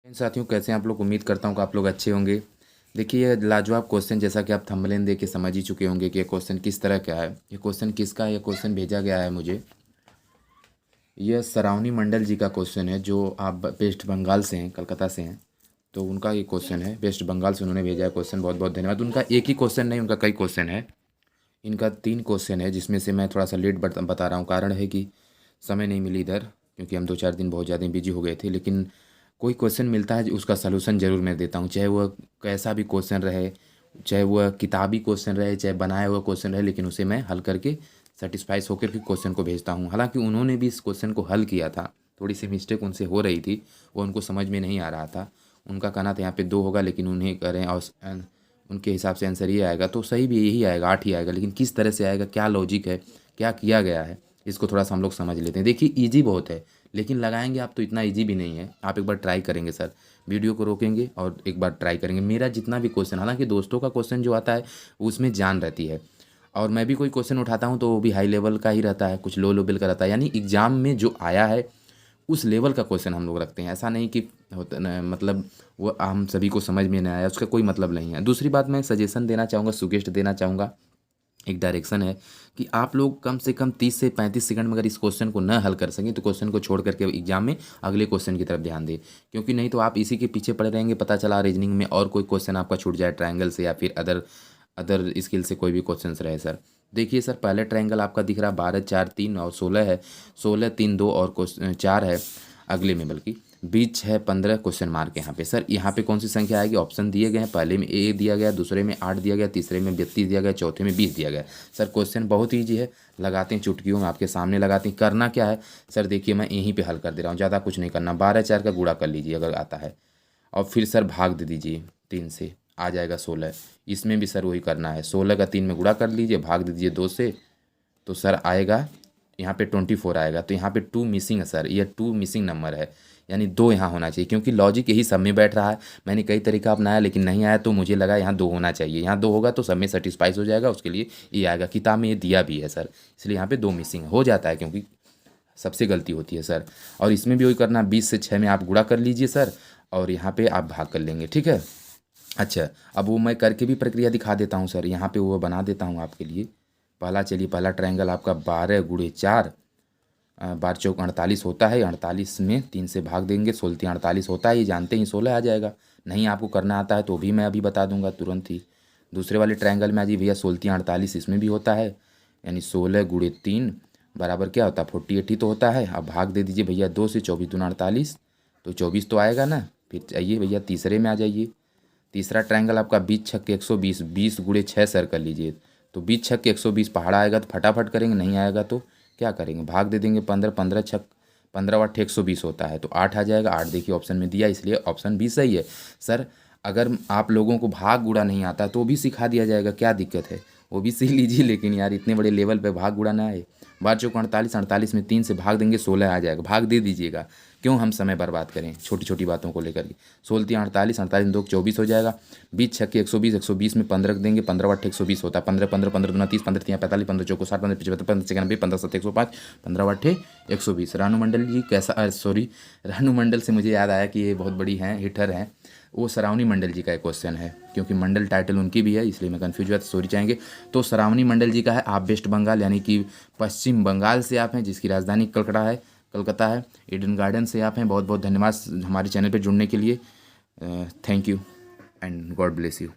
साथियों, कैसे हैं आप लोग। उम्मीद करता हूँ कि आप लोग अच्छे होंगे। देखिए, ये लाजवाब क्वेश्चन, जैसा कि आप थंबनेल देख के समझ ही चुके होंगे कि ये क्वेश्चन किस तरह का है। ये क्वेश्चन किसका है? ये क्वेश्चन भेजा गया है मुझे। यह सरावनी मंडल जी का क्वेश्चन है, जो आप वेस्ट बंगाल से हैं, कलकत्ता से हैं। तो उनका ये क्वेश्चन है, वेस्ट बंगाल से उन्होंने भेजा है क्वेश्चन। बहुत बहुत धन्यवाद। उनका एक ही क्वेश्चन नहीं, उनका कई क्वेश्चन है। इनका 3 क्वेश्चन है, जिसमें से मैं थोड़ा सा लेट बता रहा हूँ। कारण है कि समय नहीं मिली इधर, क्योंकि हम 2-4 दिन बहुत ज़्यादा बिजी हो गए थे। लेकिन कोई क्वेश्चन मिलता है उसका सलूशन ज़रूर मैं देता हूँ, चाहे वह कैसा भी क्वेश्चन रहे, चाहे वह किताबी क्वेश्चन रहे, चाहे बनाया हुआ क्वेश्चन रहे, लेकिन उसे मैं हल करके सेटिस्फाइस होकर के क्वेश्चन को भेजता हूँ। हालांकि उन्होंने भी इस क्वेश्चन को हल किया था, थोड़ी सी मिस्टेक उनसे हो रही थी, वो उनको समझ में नहीं आ रहा था। उनका कहना था यहाँ पे 2 होगा, लेकिन उन्हें करें और उनके हिसाब से आंसर ये आएगा, तो सही भी यही आएगा, 8 ही आएगा। लेकिन किस तरह से आएगा, क्या लॉजिक है, क्या किया गया है, इसको थोड़ा सा हम लोग समझ लेते हैं। देखिए, ईजी बहुत है, लेकिन लगाएंगे आप तो इतना ईजी भी नहीं है। आप एक बार ट्राई करेंगे सर, वीडियो को रोकेंगे और एक बार ट्राई करेंगे। मेरा जितना भी क्वेश्चन, हालांकि दोस्तों का क्वेश्चन जो आता है उसमें जान रहती है, और मैं भी कोई क्वेश्चन उठाता हूँ तो वो भी हाई लेवल का ही रहता है, कुछ लो लेवल का रहता है। यानी एग्जाम में जो आया है उस लेवल का क्वेश्चन हम लोग रखते हैं। ऐसा नहीं कि होता न, मतलब वो हम सभी को समझ में नहीं आया, उसका कोई मतलब नहीं है। दूसरी बात, मैं सजेशन देना चाहूँगा, सुगेस्ट देना चाहूँगा, एक डायरेक्शन है कि आप लोग कम से कम 30 से 35 सेकंड में अगर इस क्वेश्चन को न हल कर सकें तो क्वेश्चन को छोड़ करके एग्जाम में अगले क्वेश्चन की तरफ ध्यान दें। क्योंकि नहीं तो आप इसी के पीछे पड़े रहेंगे, पता चला रीजनिंग में और कोई क्वेश्चन आपका छूट जाए, ट्रायंगल से या फिर अदर अदर स्किल से कोई भी क्वेश्चन रहे सर। देखिए सर, पहले ट्रायंगल आपका दिख रहा 12 4 3 और 16 है, 16 3 2 और 4 है अगले में, बल्कि बीच है 15 क्वेश्चन मार्क यहाँ पे। सर यहाँ पे कौन सी संख्या आएगी? ऑप्शन दिए गए हैं, पहले में ए दिया गया, दूसरे में 8 दिया गया, तीसरे में 32 दिया गया, चौथे में 20 दिया गया। सर क्वेश्चन बहुत ईजी है, लगाते हैं चुटकियों में, आपके सामने लगाते हैं। करना क्या है सर, देखिए मैं यहीं पे हल कर दे रहा हूँ, ज़्यादा कुछ नहीं करना। 12 4 का गुणा कर लीजिए अगर आता है, और फिर सर भाग दे दीजिए 3 से, आ जाएगा 16। इसमें भी सर वही करना है, 16 का 3 में गुणा कर लीजिए, भाग दे दीजिए 2 से, तो सर आएगा यहाँ पे 24 आएगा। तो यहाँ पे 2 मिसिंग है सर, ये 2 मिसिंग नंबर है, यानी 2 यहाँ होना चाहिए। क्योंकि लॉजिक यही सब में बैठ रहा है। मैंने कई तरीका अपनाया लेकिन नहीं आया, तो मुझे लगा यहाँ 2 होना चाहिए। यहाँ 2 होगा तो सब में सेटिस्फाइज हो जाएगा, उसके लिए ये आएगा। किताब में ये दिया भी है सर, इसलिए यहाँ पे 2 मिसिंग हो जाता है, क्योंकि सबसे गलती होती है सर। और इसमें भी वही करना, 20 से 6 में आप गुणा कर लीजिए सर, और यहाँ पे आप भाग कर लेंगे, ठीक है। अच्छा, अब वो मैं करके भी प्रक्रिया दिखा देता हूँ सर, यहाँ पे वो बना देता हूँ आपके लिए। पहला चलिए, पहला ट्रायंगल आपका 12 गुणे 4, 12 चौक 48 होता है, 48 में 3 से भाग देंगे, 16 48 होता है, ये जानते ही 16 आ जाएगा। नहीं आपको करना आता है तो भी मैं अभी बता दूंगा तुरंत ही। दूसरे वाले ट्रायंगल में आ जाइए भैया, 16 48 इसमें भी होता है, यानी 16 गुणे 3 बराबर क्या होता है, 48 ही तो होता है। अब भाग दे दीजिए भैया 2 से, 24 दूना 48, तो 24 तो आएगा ना। फिर आइए भैया तीसरे में आ जाइए। तीसरा ट्रायंगल आपका 20 छक्के 120, 20 गुणे 6 सर कर लीजिए, तो 20 छक्के 120 पहाड़ा आएगा तो फटाफट करेंगे, नहीं आएगा तो क्या करेंगे, भाग दे देंगे 15, 15 छक 15 8 120 होता है, तो 8 आ जाएगा। 8 देखिए ऑप्शन में दिया, इसलिए ऑप्शन भी सही है सर। अगर आप लोगों को भाग गुणा नहीं आता तो भी सिखा दिया जाएगा, क्या दिक्कत है, वो भी सीख लीजिए। लेकिन यार इतने बड़े लेवल पे भाग गुणा ना आए। 12 चौक 48, 48 में 3 से भाग देंगे, 16 आ जाएगा, भाग दे दीजिएगा। क्यों हम समय बर्बाद करें छोटी छोटी बातों को लेकर के। 16 48, 48 में 2 24 हो जाएगा। 20 छक्के 120, 120 में 15 रख देंगे, 15 8 120 होता है, 15 15 15 दूना 30, 15 3 45, 15 चौको 60, 15 75 15 96, 15 7 105, 15 8 120। रानू मंडल जी कैसा, सॉरी रानू मंडल से मुझे याद आया कि ये बहुत बड़ी हैं, हिटर हैं, वो सरावनी मंडल जी का एक क्वेश्चन है, क्योंकि मंडल टाइटल उनकी भी है, इसलिए मैं कन्फ्यूज हुआ, सॉरी चाहेंगे। तो सरावनी मंडल जी का है। आप वेस्ट बंगाल यानी कि पश्चिम बंगाल से आप हैं, जिसकी राजधानी कलकत्ता है। ईडन गार्डन से आप हैं। बहुत बहुत धन्यवाद हमारे चैनल पर जुड़ने के लिए। Thank you and God bless you.